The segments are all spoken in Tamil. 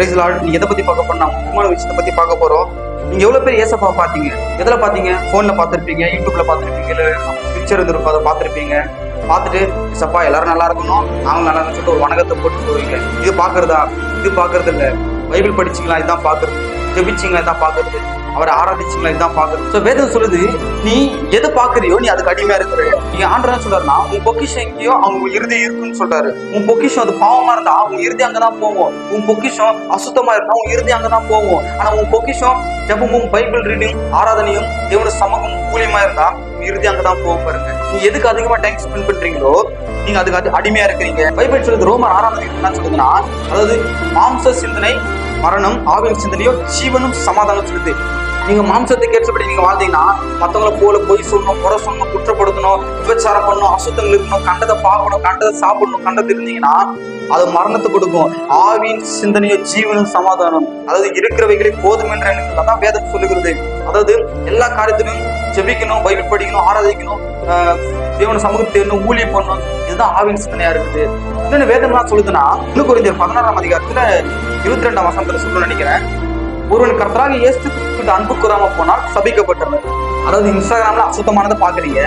Price Lord. நீங்க எதை பத்தி பார்க்க போறோம்? முக்கியமான விஷயத்தை பத்தி பார்க்க போறோம். நீங்க எவ்வளவு பேர் ஏசப்பா பாத்தீங்க? எதுல பாத்தீங்க? போன்ல பாத்திருப்பீங்க, யூடியூப்ல பாத்திருப்பீங்க, இல்ல பிக்சர் இருந்திருக்கும் அதை பாத்திருப்பீங்க. பார்த்துட்டு ஏசப்பா எல்லாரும் நல்லா இருக்கணும், நாங்களும் நல்லா இருக்கணும் சொல்லிட்டு ஒரு வணக்கத்தை போட்டு போவீங்க. இது பாக்குறதா? இது பாக்குறது இல்ல. பைபிள் படிச்சீங்களா? இதுதான் பாக்குறது. ஜெபிச்சீங்களா? இதான் பாக்குறது. அவரை ஆராதிச்சீங்களா? இதுதான் பாக்குறது. வேதம் சொல்லுது, நீ எதை பாக்குறியோ நீ அதுக்கு அடிமையா இருக்கிற. நீங்க ஆண்டவன் சொல்றாருன்னா, உன் பொக்கிஷம் எங்கேயோ அவங்க இறுதி இருக்குன்னு சொல்றாரு. உன் பொக்கிஷம் அது பாவமா இருந்தா உன் இறுதி அங்கதான் போவோம். உன் பொக்கிஷம் அசுத்தமா இருந்தா உன் இறுதி அங்கதான் போவோம். ஆனா உன் பொக்கிஷம் ஜெபமும் பைபிள் ரீடிங் ஆராதனையும் தேவனுடைய சமூகம் ஊழியமா இருந்தா இறுதி அங்கதான் போக பாருங்க. நீங்க எதுக்கு அதிகமா டைம் ஸ்பெண்ட் பண்றீங்களோ நீங்க அதுக்கு அடிமையா இருக்கிறீங்க. பைபிள் சொல்லுது, ரோமர் 6 என்ன சொல்லுதுன்னா, அதாவது மாம்ச சிந்தனை மரணம், ஆவின் சிந்தனையோ ஜீவனும் சமாதானம் சொல்லுது. நீங்க மாம்சத்துக்கு ஏற்றபடி நீங்க வாழ்ந்தீங்கன்னா மத்தவங்களை போல பொய் சொல்லணும், குறை சொல்லணும், குற்றப்படுத்தணும், விபச்சாரம் பண்ணணும், அசுத்தங்கள் இருக்கணும், கண்டதை பார்க்கணும், கண்டதை சாப்பிடணும், கண்டது இருந்தீங்கன்னா அது மரணத்தை கொடுக்கும். ஆவின் சிந்தனையோ ஜீவனும் சமாதானம், அதாவது இருக்கிறவைகளை போதும் என்ற எண்ணங்கள் தான் வேதம் சொல்லுகிறது. அதாவது எல்லா காரியத்திலும் ஜெபிக்கணும், பைபிள் படிக்கணும், ஆராதிக்கணும், தேவன சமூகத்தை தேடணும், ஊழியம் பண்ணணும். இதுதான் ஆவின் சிந்தனையா இருக்குது. இன்னொன்னு வேதம் என்ன சொல்லுதுன்னா, 1 கொரிந்தியர் 16 அதிகாரத்துல 22 வசனத்துல சொல்ல நினைக்கிறேன், ஒருவன் கர்த்தராக இயேசு கிறிஸ்துவிற்கு அன்பு கூறாம போனால் சபிக்கப்பட்டவர். அதாவது இன்ஸ்டாகிராம்ல அசுத்தமானதை பாக்குறீங்க,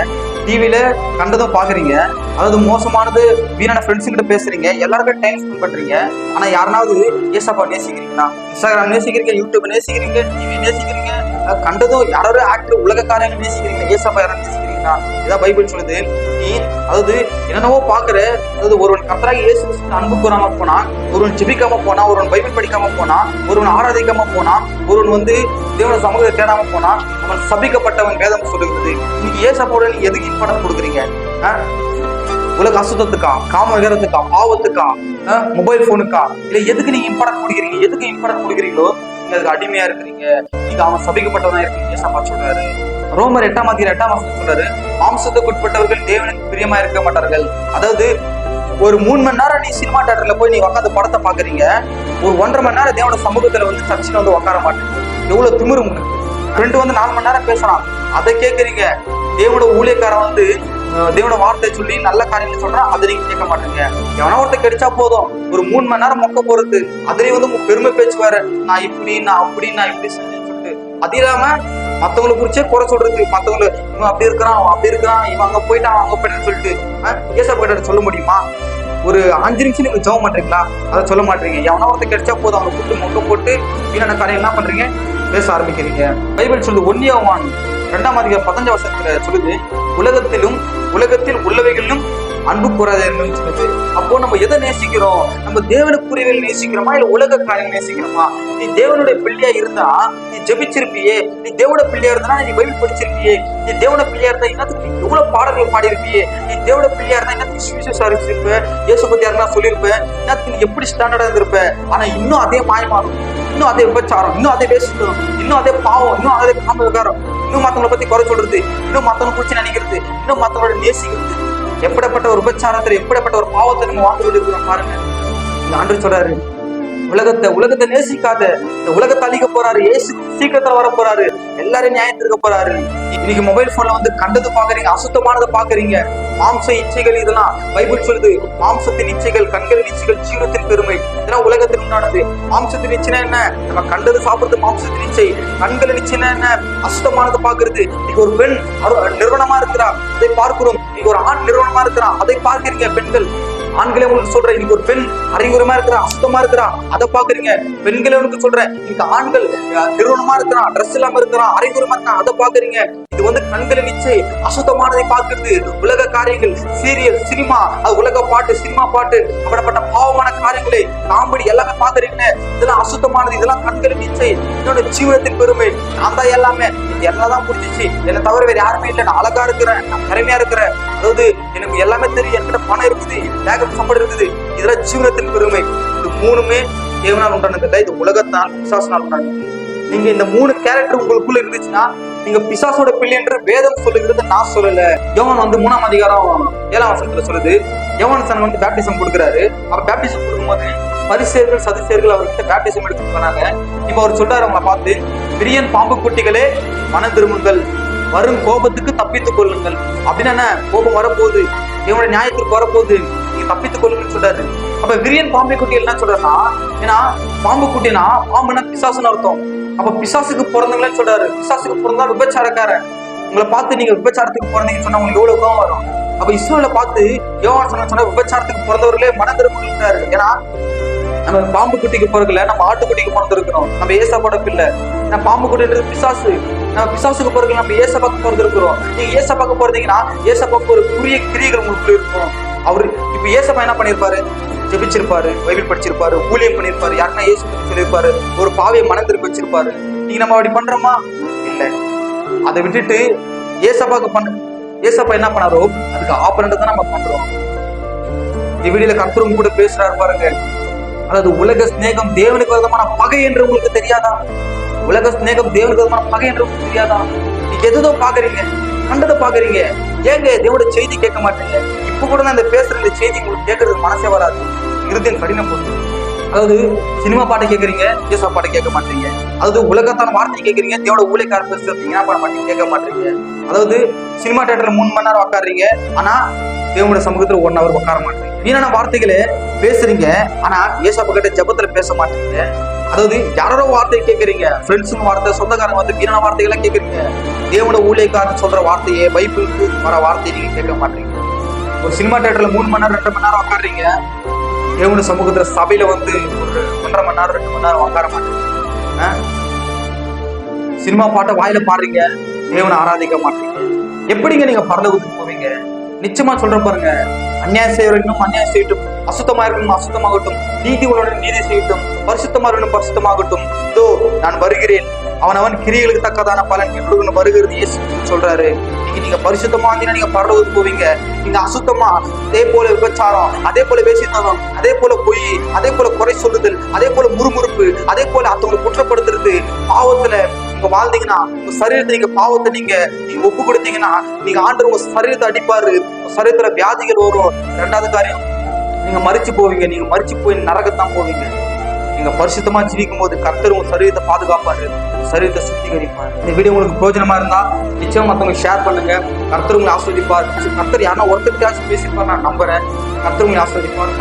டிவில கண்டதும் பாக்குறீங்க, அதாவது மோசமானது வீணான ஃப்ரெண்ட்ஸ் கிட்ட பேசுறீங்க, எல்லாருக்கும் டைம் ஸ்பெண்ட் பண்றீங்க. ஆனா யாருனாவது ஏசப்பா நேசிக்கிறீங்களா? இன்ஸ்டாகிராம் நேசிக்கிறீங்க, யூடியூப் நேசிக்கிறீங்க, டிவி நேசிக்கிறீங்க, கண்டதும் யாராவது ஆக்டர் உலக காரியங்கள் நேசிக்கிறீங்க, ஏசப்பா யாரும் நேசிக்கிறீங்களா? இதான் பைபிள் சொல்லுது. நீ அதாவது என்னென்னவோ பாக்குற, அதாவது ஒருவன் கர்த்தராக இயேசு கிறிஸ்துவிற்கு அன்பு கூறாம போனா, ஒருவன் ஜெபிக்காம போனா, ஒருவன் பைபிள் படிக்காம போனா, ஒருவன் ஆராதிக்காம போனா, ஒருவன் தேவன சமூகத்தை தேடாம போனா அவன் சபிக்கப்பட்டவன். வேதம் சொல்லுகிறது. இன்னைக்கு ஏசப்பாவோட நீங்க எதுக்கு இம்பார்ட்டன்ஸ் கொடுக்குறீங்க? உலக அசுத்தத்துக்கா, காம விகாரத்துக்கா, பாவத்துக்கா, மொபைல் போனுக்கா, இல்ல எதுக்கு நீங்க இம்பார்ட்டன்ட் கொடுக்குறீங்க? எதுக்கு இம்பார்ட்டன்ட் கொடுக்குறீங்களோ நீங்க அதுக்கு அடிமையா இருக்கிறீங்க. நீங்க அவன் சபிக்கப்பட்டவனா இருக்கீங்க. ஏசப்பா சொல்றாரு. ரோமர் 8 சொல்றாரு, மாம்சத்துக்கு உட்பட்டவர்கள் தேவனுக்கு பிரியமா இருக்க மாட்டார்கள். அதாவது ஒரு 3 மணி நேரம் நீ சினிமா தியேட்டர்ல போய் நீ உட்காந்து படத்தை பாக்குறீங்க, ஒரு 1.5 மணி நேரம் தேவன சமூகத்துல சர்ச்சில் உட்கார மாட்டேங்க. எவ்வளவு திமிரு உங்களுக்கு. ஃப்ரெண்டு 4 மணி நேரம் பேசலாம், அதை கேட்கறீங்க. தேவனோட ஊழியக்காரன் தேவனோட வார்த்தை சொல்லி நல்ல காரியங்கள் சொல்றான், அதை நீங்க கேட்க மாட்டீங்க. எவனா ஒருத்த கிடைச்சா போதும், ஒரு 3 மணி நேரம் மொக்க போறது, அதுலயே உங்க பெருமை பேச்சு வேற, நான் இப்படி நான் அப்படி நான் இப்படி செஞ்சேன்னு சொல்லிட்டு. அது இல்லாம மத்தவங்களை குறிச்சே குறை சொல்றது, மத்தவங்களை இவன் அப்படி இருக்கிறான், அவன் அப்படி இருக்கிறான், இவன் அங்க போயிட்டான், அங்க போயிட்டான்னு சொல்லிட்டு ஏசப்பா கிட்ட சொல்ல முடியுமா? ஒரு 5 நிமிஷம் நீங்க ஜெபம் பண்றீங்களா? அதை சொல்ல மாட்டீங்க. எவனா ஒருத்த கிடைச்சா போதும், அவங்க கூட்டு மொக்க போட்டு வீணான காரியம் என்ன பண்றீங்க? பேச ஆரம்பிக்கிறீங்க. பைபிள் சொல்லுது, 1 யோவான் 2 அதிகாரம் 15 வசனத்துல சொல்லுது, உலகத்தில் உள்ளவைகளிலும் அன்பு கூறாதீர்கள் சொல்லுது. அப்போ நம்ம எதை நேசிக்கிறோம்? நம்ம தேவனுக்குரியவை நேசிக்கிறோமா இல்ல உலக காரியம் நேசிக்கிறோமா? நீ தேவனுடைய பிள்ளையா இருந்தா நீ ஜெபிச்சிருப்பியே, நீ தேவனுடைய பிள்ளையா இருந்தா நீ பைபிள் படிச்சிருப்பியே, நீ தேவனுடைய பிள்ளையா இருந்தா இன்னத்துக்கு நீ எவ்வளவு பாடல்கள் பாடியிருப்பியே, நீ தேவனுடைய பிள்ளையா இருந்தா இன்னத்துக்கு சுவிசேஷம் அறிவிச்சிருப்ப, இயேசு பத்தி யாருன்னா சொல்லியிருப்ப, இன்னத்துக்கு நீ எப்படி ஸ்டாண்டர்டா இருந்திருப்ப. ஆனா இன்னும் அதே மாயமாகும், இன்னும் அதே விபச்சாரம், இன்னும் அதே வேசித்தனம், இன்னும் அதே பாவம், இன்னும் அதே காம விகாரம், இன்னும் மத்தவங்களை பத்தி குறை சொல்றது, இன்னும் மத்தவங்களை குறிச்சு நினைக்கிறது, இன்னும் மத்தவங்களோட நேசிக்கிறது. எப்படிப்பட்ட ஒரு உபச்சாரத்துல, எப்படிப்பட்ட ஒரு பாவத்தை நம்ம வாழ்ந்து கொண்டிருக்கிறோம் பாருங்க. இந்த ஆண்டவர் சொல்றாரு, உலகத்தை நேசிக்காத, இந்த உலகத்தை அழிக்க போறாரு, ஏசு சீக்கிரத்துல வர போறாரு, எல்லாரும் நியாயத்திருக்க போறாரு. இன்னைக்கு மொபைல் போன்ல கண்டது பாக்குறீங்க, அசுத்தமானதை பாக்குறீங்க, மாம்ச இச்சைகள். இதெல்லாம் பைபிள் சொல்லுது, மாம்சத்தின் இச்சைகள், கண்களின் இச்சைகள், ஜீவனத்தின் பெருமை, இதெல்லாம் உலகத்தில் உண்டானது. மாம்சத்தின் இச்சைனா என்ன? நம்ம கண்டது சாப்பிடுறது மாம்சத்தின் இச்சை. கண்களின் இச்சைனா என்ன? அசுத்தமானதை பாக்குறது. இன்னைக்கு ஒரு பெண் நிறுவனமா இருக்கிறா, அதை பார்க்கிறோம். இன்னைக்கு ஒரு ஆண் நிறுவனமா இருக்கிறான், அதை பார்க்கிறீங்க. பெண்கள், ஆண்களே உங்களுக்கு சொல்றேன், இன்னைக்கு ஒரு பெண் அறிவுரமா இருக்கிறா, அசுத்தமா இருக்கிறா, அதை பாக்குறீங்க. பெண்களே உங்களுக்கு சொல்றேன், இன்னைக்கு ஆண்கள் நிறுவனமா இருக்கிறான், ட்ரெஸ் இல்லாம இருக்கிறான், அறிவுரமா இருக்கான், அதை பாக்குறீங்க. இது கண்களின் இச்சை, அசுத்தமானதை பார்க்கிறது. உலக காரியங்கள், சீரியல், சினிமா, அது உலக பாட்டு, சினிமா பாட்டு, அப்படிப்பட்ட பாவமான காரியங்களை, காமெடி எல்லாமே பாக்குறீங்க. இதெல்லாம் அசுத்தமானது, இதெல்லாம் கண்களின் இச்சை. என்னோட ஜீவனத்தின் பெருமை, நான் தான் எல்லாமே, இது எல்லாம் தான் புரிஞ்சிச்சு, என்னை தவிர வேற யாருமே இல்லை, நான் அழகா இருக்கிறேன், நான் திறமையா இருக்கிறேன், அதாவது எனக்கு எல்லாமே தெரியும், என்கிட்ட பணம் இருக்குது, சம்பளம் இருக்குது. இதெல்லாம் ஜீவனத்தின் பெருமை. இது 3மே தேவனால் உண்டானது இல்லை, இது உலகத்தால் பிசாசினால் உண்டானது. நீங்க இந்த 3 கேரக்டர் உங்களுக்குள்ள இருந்துச்சுன்னா நீங்க பிசாசோட பிள்ளை என்று வேதம் சொல்லுகிறது, நான் சொல்லல. யோவான் 3 அதிகாரம் 7 வசனத்துல சொல்லுது, யோவான் பேப்டிசம் கொடுக்குறாரு. அவர் பேப்டிசம் கொடுக்கும்போது பரிசேயர்கள் சதுசேயர்கள் அவர்கிட்ட பேப்டிசம் எடுத்துட்டு போனாங்க. இப்ப அவர் சொல்றாரு அவங்களை பார்த்து, விரியன் பாம்பு குட்டிகளே மனம் திரும்புங்கள், வரும் கோபத்துக்கு தப்பித்துக் கொள்ளுங்கள். அப்படின்னா கோபம் வரப்போகுது, இவனுடைய நியாயத்திற்கு வரப்போகுது, நீங்க தப்பித்துக் கொள்ளுங்கன்னு சொல்றாரு. அப்ப விரியன் பாம்பை குட்டி என்ன சொல்றாருன்னா, ஏன்னா பாம்பு குட்டினா பாம்புனா பிசாசுன்னு அர்த்தம். அப்ப பிசாசுக்கு பிறந்தவங்களேன்னு சொல்றாரு. பிசாசுக்கு பிறந்தா விபச்சாரக்காரன். உங்களை பார்த்து நீங்க விபச்சாரத்துக்கு பிறந்தீங்கன்னு சொன்னா உங்களுக்கு எவ்வளவு கோவம் வரும். அப்ப இஸ்ரவேலை பார்த்து யோவான் சொன்னா விபச்சாரத்துக்கு பிறந்தவர்களே மனம் திரும்புகிறாரு. ஏன்னா நம்ம பாம்பு குட்டிக்கு பிறகுல நம்ம ஆட்டுக்குட்டிக்கு பிறந்திருக்கிறோம். நம்ம ஏசாப்போட பிள்ளை. நம்ம பாம்பு குட்டின்றது பிசாசு. நம்ம பிசாசுக்கு பிறகு நம்ம ஏசப்பாக்கு பிறந்திருக்கிறோம். நீங்க ஏசப்பாக்கு பிறந்தீங்கன்னா ஏசப்பாக்கு ஒரு புதிய கிரியைகள் உங்களுக்கு இருக்கும். அவரு இப்ப ஏசப்பா என்ன பண்ணிருப்பாரு? ஜெபிச்சிருப்பாரு, பைபிள் படிச்சிருப்பாரு, ஊழியம் பண்ணிருப்பாரு, யாருன்னா ஏசு சொல்லியிருப்பாரு, ஒரு பாவியை மனம் திருப்பி வச்சிருப்பாரு. நீங்க நம்ம அப்படி பண்றோமா? இல்ல. அதை விட்டுட்டு ஏசப்பா என்ன பண்ணாரோ அதுக்கு ஆப்பரண்ட் தான் நம்ம பண்றோம். வீடியோல கர்த்தரும் கூட பேசுறாரு பாருங்க. அதாவது உலக ஸ்நேகம் தேவனுக்கு விரோதமான பகை என்று உங்களுக்கு தெரியாதா? உலக ஸ்நேகம் தேவனுக்கு விரோதமான பகை என்று உங்களுக்கு தெரியாதா? நீங்க எதோ பாக்குறீங்க, கண்டதை பாக்குறீங்க, ஏங்க தேவனோட செய்தி கேட்க மாட்டீங்க? இப்ப கூட நான் இந்த பேசுற இந்த செய்தி உங்களுக்கு கேட்கறதுக்கு மனசே வராது. இருதயம் கடினம் போகுது. அதாவது சினிமா பாட்டை கேட்கறீங்க, ஏசா பாட்டை கேட்க மாட்டீங்க. அதாவது உலகத்தான வார்த்தை கேட்கறீங்க, தேவனோட ஊழியக்காரர் பேசுறது என்ன பண்ண மாட்டீங்க, கேட்க மாட்டீங்க. அதாவது சினிமா தியேட்டர்ல 3 மணி நேரம் உட்காடுறீங்க, ஆனா தேவனோட சமூகத்துல 1 hour உட்கார மாட்டீங்க. வீணான வார்த்தைகளை பேசுறீங்க, ஆனா ஏசாப்பா கிட்ட ஜெபத்துல பேச மாட்டீங்க. அதாவது யாரோட வார்த்தையை கேட்கறீங்க, ஃப்ரெண்ட்ஸுங்க வார்த்தை, சொந்தக்காரங்க வார்த்தை, வீணான வார்த்தைகளை கேட்கறீங்க. தேவனோட ஊழியக்காரன் சொல்ற வார்த்தையே, பைபிளுக்கு வர வார்த்தையை நீங்க கேட்க மாட்டீங்க. ஒரு சினிமா தியேட்டர்ல 3 மணி நேரம் 2 மணி நேரம் உட்காடுறீங்க, தேவனோட சமூகத்துல சபையில ஒரு 1.5 மணி நேரம் 2 மணி நேரம் உட்கார மாட்டீங்க. சினிமா பாட்டை வாயில பாடுறீங்க, தேவனை ஆராதிக்க மாட்டீங்க. எப்படிங்க நீங்க பரலோகத்துக்கு போவீங்க? நிச்சயமா சொல்ற பாருங்க, அநியாயம் செய்யறவனும் அநியாயம் செய்யட்டும், அசுத்தமா இருக்கணும் அசுத்தமாகட்டும், நீதி உள்ளவனும் நீதி செய்யட்டும், பரிசுத்தமா இருக்கணும் பரிசுத்தமாகட்டும், இதோ நான் வருகிறேன், அவன் கிரியைகளுக்கு தக்கதான பலன் எப்படி வருகிறது இயேசு சொல்றாரு. நீங்க பரிசுத்தமா இருந்தீங்கன்னா நீங்க பரலோகத்துக்கு போவீங்க. நீங்க அசுத்தமா, அதே போல விபச்சாரம், அதே போல வேசித்தனம், அதே போல பொய், அதே போல குறை சொல்லுதல், அதே போல முறுமுறுப்பு, அதே போல அத்தவங்களை குற்றப்படுத்துறது, பாவத்துல நீங்க வாழ்ந்தீங்கன்னா, உங்க சரீரத்தை நீங்க பாவத்தை நீங்க ஒப்பு கொடுத்தீங்கன்னா, நீங்க ஆண்டவர் உங்க சரீரத்தை அடிப்பாரு, உங்க சரீரத்துல வியாதிகள் வரும். 2வது காரியம், நீங்க மரிச்சு போவீங்க. நீங்க மரிச்சு போய் நரகத்தான் போவீங்க. நீங்க பரிசுத்தமா ஜீவிக்கும் போது கர்த்தர் உங்க சரீரத்தை பாதுகாப்பாரு, சரீரத்தை சுத்திகரிப்பார். இந்த வீடியோ உங்களுக்கு பிரயோஜனமா இருந்தா நிச்சயம் மத்தவங்க ஷேர் பண்ணுங்க. கர்த்தர் உங்களை ஆஸ்வதிப்பார். கர்த்தர் யாரா ஒருத்தர் பேசியிருப்பார் நான் நம்புறேன். கர்த்தர் உங்களை ஆஸ்வதிப்பார்.